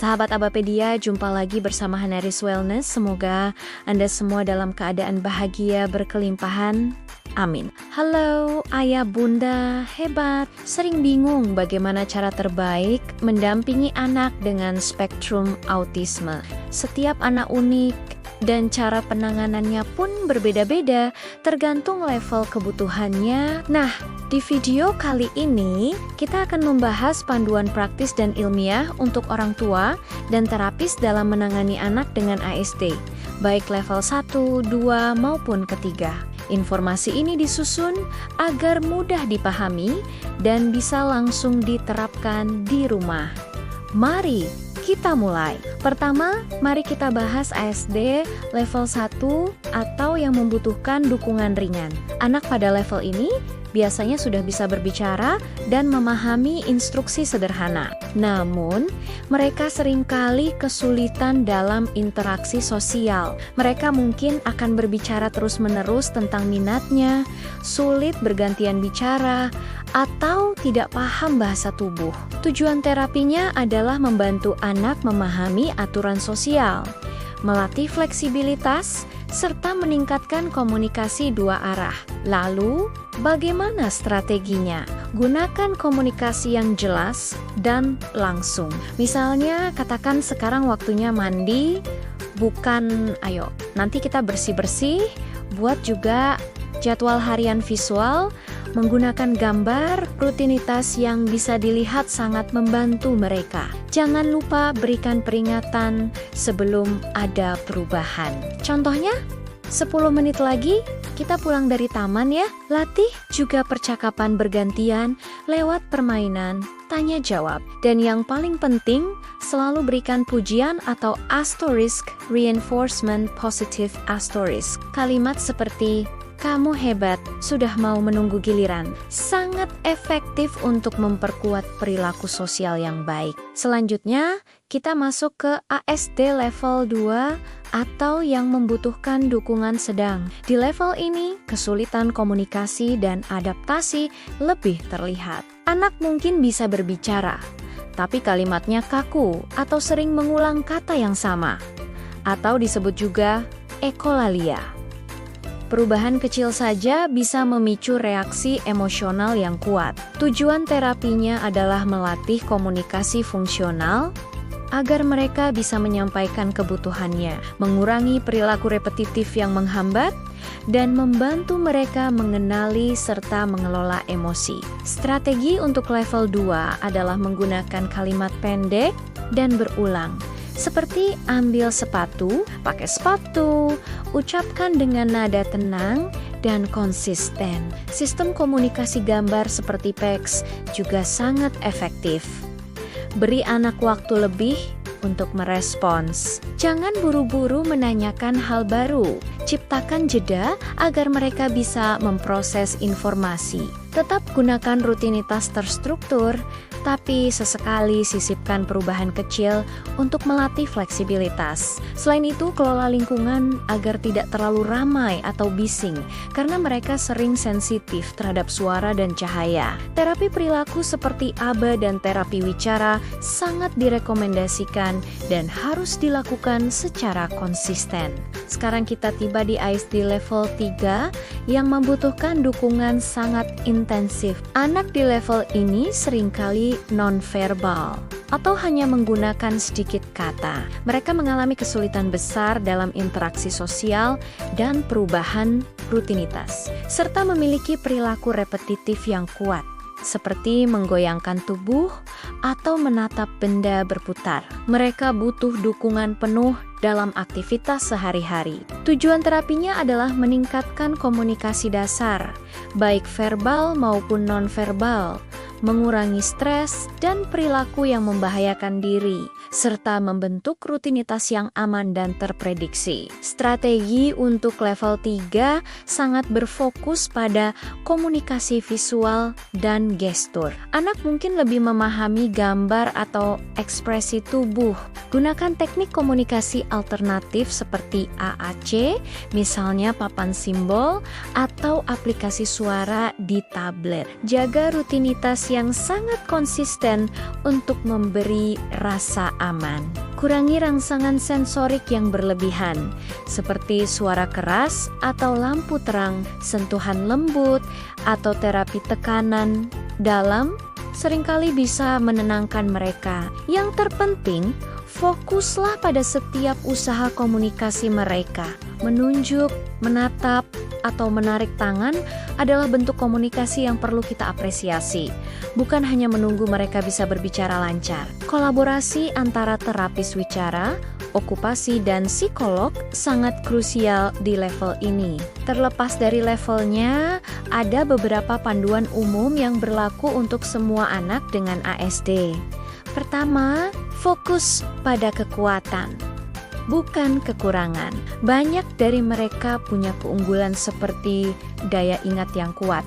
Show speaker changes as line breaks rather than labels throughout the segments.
Sahabat Abapedia, jumpa lagi bersama Hanaris Wellness. Semoga Anda semua dalam keadaan bahagia berkelimpahan. Amin. Halo, ayah bunda hebat. Sering bingung bagaimana cara terbaik mendampingi anak dengan spektrum autisme. Setiap anak unik dan cara penanganannya pun berbeda-beda, tergantung level kebutuhannya. Nah, di video kali ini kita akan membahas panduan praktis dan ilmiah untuk orang tua dan terapis dalam menangani anak dengan ASD, baik level 1, 2, maupun ketiga. Informasi ini disusun agar mudah dipahami dan bisa langsung diterapkan di rumah. Mari kita mulai. Pertama, mari kita bahas ASD level 1 atau yang membutuhkan dukungan ringan. Anak pada level ini biasanya sudah bisa berbicara dan memahami instruksi sederhana. Namun, mereka seringkali kesulitan dalam interaksi sosial. Mereka mungkin akan berbicara terus-menerus tentang minatnya, sulit bergantian bicara, atau tidak paham bahasa tubuh. Tujuan terapinya adalah membantu anak memahami aturan sosial, melatih fleksibilitas, serta meningkatkan komunikasi dua arah. Lalu, bagaimana strateginya? Gunakan komunikasi yang jelas dan langsung. Misalnya, katakan sekarang waktunya mandi, bukan ayo, nanti kita bersih-bersih. Buat juga jadwal harian visual, menggunakan gambar, rutinitas yang bisa dilihat sangat membantu mereka. Jangan lupa berikan peringatan sebelum ada perubahan. Contohnya, 10 menit lagi kita pulang dari taman ya. Latih juga percakapan bergantian lewat permainan tanya jawab. Dan yang paling penting, selalu berikan pujian atau asterisk reinforcement positive asterisk. Kalimat seperti "Kamu hebat, sudah mau menunggu giliran." Sangat efektif untuk memperkuat perilaku sosial yang baik. Selanjutnya, kita masuk ke ASD level 2 atau yang membutuhkan dukungan sedang. Di level ini, kesulitan komunikasi dan adaptasi lebih terlihat. Anak mungkin bisa berbicara, tapi kalimatnya kaku atau sering mengulang kata yang sama, atau disebut juga ekolalia. Perubahan kecil saja bisa memicu reaksi emosional yang kuat. Tujuan terapinya adalah melatih komunikasi fungsional agar mereka bisa menyampaikan kebutuhannya, mengurangi perilaku repetitif yang menghambat, dan membantu mereka mengenali serta mengelola emosi. Strategi untuk level 2 adalah menggunakan kalimat pendek dan berulang. Seperti ambil sepatu, pakai sepatu, ucapkan dengan nada tenang dan konsisten. Sistem komunikasi gambar seperti PEX juga sangat efektif. Beri anak waktu lebih untuk merespons. Jangan buru-buru menanyakan hal baru. Ciptakan jeda agar mereka bisa memproses informasi. Tetap gunakan rutinitas terstruktur, tapi sesekali sisipkan perubahan kecil untuk melatih fleksibilitas. Selain itu, kelola lingkungan agar tidak terlalu ramai atau bising, karena mereka sering sensitif terhadap suara dan cahaya. Terapi perilaku seperti ABA dan terapi wicara sangat direkomendasikan dan harus dilakukan secara konsisten. Sekarang kita tiba di ASD level 3 yang membutuhkan dukungan sangat intensif. Anak di level ini seringkali nonverbal atau hanya menggunakan sedikit kata. Mereka mengalami kesulitan besar dalam interaksi sosial dan perubahan rutinitas, serta memiliki perilaku repetitif yang kuat, seperti menggoyangkan tubuh atau menatap benda berputar. Mereka butuh dukungan penuh dalam aktivitas sehari-hari. Tujuan terapinya adalah meningkatkan komunikasi dasar, baik verbal maupun nonverbal, mengurangi stres dan perilaku yang membahayakan diri, serta membentuk rutinitas yang aman dan terprediksi. Strategi untuk level 3 sangat berfokus pada komunikasi visual dan gestur. Anak mungkin lebih memahami gambar atau ekspresi tubuh. Gunakan teknik komunikasi alternatif seperti AAC, misalnya papan simbol, atau aplikasi suara di tablet. Jaga rutinitas yang sangat konsisten untuk memberi rasa aman. Kurangi rangsangan sensorik yang berlebihan, seperti suara keras atau lampu terang, sentuhan lembut, atau terapi tekanan dalam seringkali bisa menenangkan mereka. Yang terpenting, fokuslah pada setiap usaha komunikasi mereka. Menunjuk, menatap, atau menarik tangan adalah bentuk komunikasi yang perlu kita apresiasi. Bukan hanya menunggu mereka bisa berbicara lancar. Kolaborasi antara terapis wicara, okupasi, dan psikolog sangat krusial di level ini. Terlepas dari levelnya, ada beberapa panduan umum yang berlaku untuk semua anak dengan ASD. Pertama, fokus pada kekuatan, bukan kekurangan. Banyak dari mereka punya keunggulan seperti daya ingat yang kuat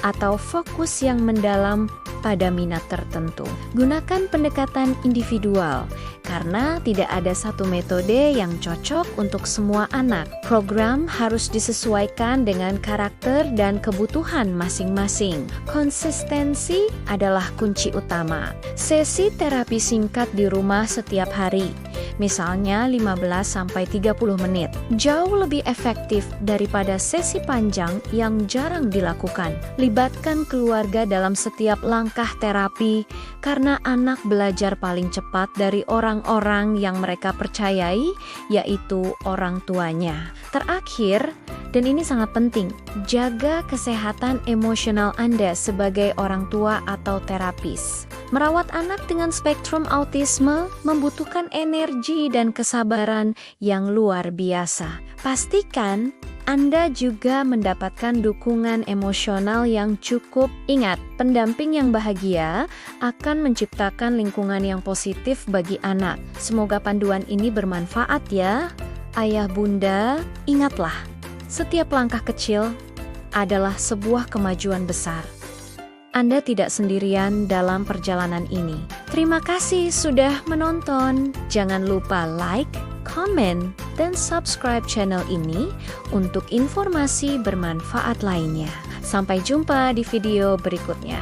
atau fokus yang mendalam pada minat tertentu. Gunakan pendekatan individual karena tidak ada satu metode yang cocok untuk semua anak. Program harus disesuaikan dengan karakter dan kebutuhan masing-masing. Konsistensi adalah kunci utama. Sesi terapi singkat di rumah setiap hari, misalnya 15-30 menit, jauh lebih efektif daripada sesi panjang yang jarang dilakukan. Libatkan keluarga dalam setiap langkah terapi, karena anak belajar paling cepat dari orang-orang yang mereka percayai, yaitu orang tuanya. Terakhir, dan ini sangat penting, jaga kesehatan emosional Anda sebagai orang tua atau terapis. Merawat anak dengan spektrum autisme membutuhkan energi dan kesabaran yang luar biasa. Pastikan Anda juga mendapatkan dukungan emosional yang cukup. Ingat, pendamping yang bahagia akan menciptakan lingkungan yang positif bagi anak. Semoga panduan ini bermanfaat ya. Ayah bunda, ingatlah, setiap langkah kecil adalah sebuah kemajuan besar. Anda tidak sendirian dalam perjalanan ini. Terima kasih sudah menonton. Jangan lupa like, komen, dan subscribe channel ini untuk informasi bermanfaat lainnya. Sampai jumpa di video berikutnya.